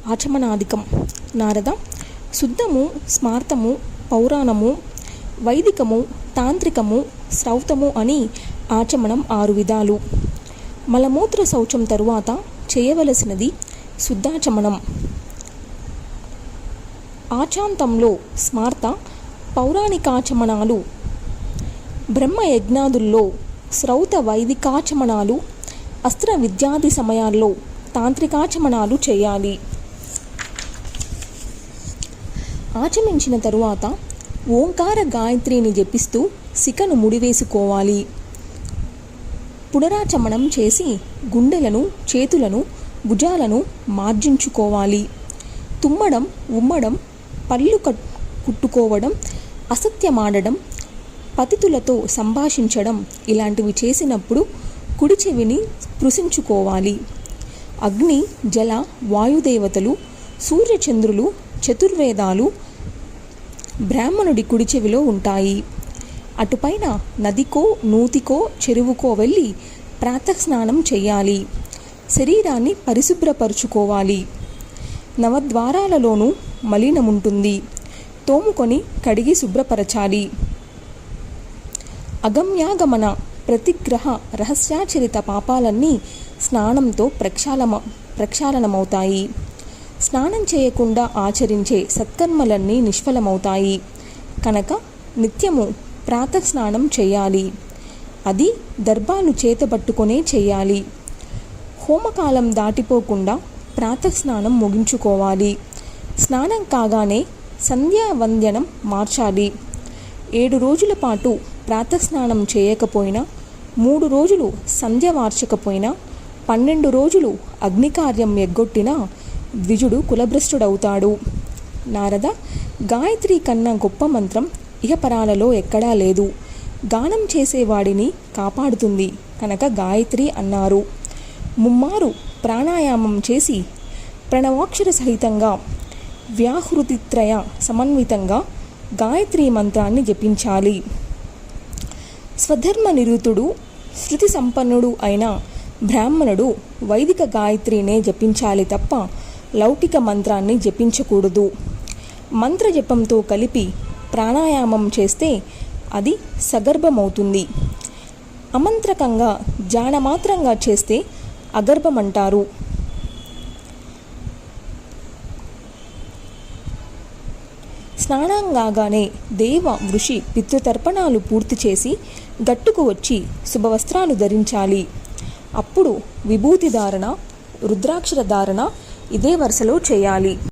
ఆచమనాధికం. నారద, శుద్ధము, స్మార్తము, పౌరాణము, వైదికము, తాంత్రికము, శ్రౌతము అని ఆచమనం 6 విధాలు. మలమూత్ర శౌచం తరువాత చేయవలసినది శుద్ధాచమనం. ఆచాంతంలో స్మార్త, పౌరాణికాచమనాలు, బ్రహ్మయజ్ఞాదుల్లో శ్రౌత వైదికాచమనాలు, అస్త్ర విద్యాది సమయాల్లో తాంత్రికాచమనాలు చేయాలి. ఆచమించిన తరువాత ఓంకార గాయత్రిని జపిస్తూ శిఖను ముడివేసుకోవాలి. పునరాచమనం చేసి గుండెలను, చేతులను, భుజాలను మార్జించుకోవాలి. తుమ్మడం, ఉమ్మడం, పళ్ళు కుట్టుకోవడం, అసత్యమాడడం, పతితులతో సంభాషించడం ఇలాంటివి చేసినప్పుడు కుడి చెవిని స్పృశించుకోవాలి. అగ్ని, జల, వాయుదేవతలు, సూర్యచంద్రులు, చతుర్వేదాలు బ్రాహ్మణుడి కుడి చెవిలో ఉంటాయి. అటుపైన నదికో, నూతికో, చెరువుకో వెళ్ళి ప్రాతఃస్నానం చేయాలి. శరీరాన్ని పరిశుభ్రపరుచుకోవాలి. నవద్వారాలలోనూ మలినముంటుంది. తోముకొని కడిగి శుభ్రపరచాలి. అగమ్యాగమన, ప్రతిగ్రహ, రహస్యాచరిత పాపాలన్నీ స్నానంతో ప్రక్షాళనమవుతాయి. స్నానం చేయకుండా ఆచరించే సత్కర్మలన్నీ నిష్ఫలమవుతాయి. కనుక నిత్యము ప్రాతఃస్నానం చేయాలి. అది దర్భాలు చేతబట్టుకునే చేయాలి. హోమకాలం దాటిపోకుండా ప్రాతఃస్నానం ముగించుకోవాలి. స్నానం కాగానే సంధ్యావందనం మార్చాలి. 7 రోజుల పాటు ప్రాతఃస్నానం చేయకపోయినా, 3 రోజులు సంధ్య వార్చకపోయినా, 12 రోజులు అగ్నికార్యం ఎగ్గొట్టినా ద్విజుడు కులభ్రష్టుడవుతాడు. నారద, గాయత్రి కన్నా గొప్ప మంత్రం ఇహపరాలలో ఎక్కడా లేదు. గానం చేసేవాడిని కాపాడుతుంది కనుక గాయత్రి అన్నారు. ముమ్మారు ప్రాణాయామం చేసి ప్రణవాక్షర సహితంగా వ్యాహృతిత్రయ సమన్వితంగా గాయత్రి మంత్రాన్ని జపించాలి. స్వధర్మ నిరుతుడు, శృతి సంపన్నుడు అయిన బ్రాహ్మణుడు వైదిక గాయత్రినే జపించాలి తప్ప లౌకిక మంత్రాన్ని జపించకూడదు. మంత్రజపంతో కలిపి ప్రాణాయామం చేస్తే అది సగర్భమవుతుంది. అమంత్రకంగా జానమాత్రంగా చేస్తే అగర్భమంటారు. స్నానంగానే దేవ, ఋషి, పితృతర్పణాలు పూర్తి చేసి గట్టుకు వచ్చి శుభవస్త్రాలు ధరించాలి. అప్పుడు విభూతి ధారణ, రుద్రాక్షర ధారణ ఇదే వరుసలో చేయాలి.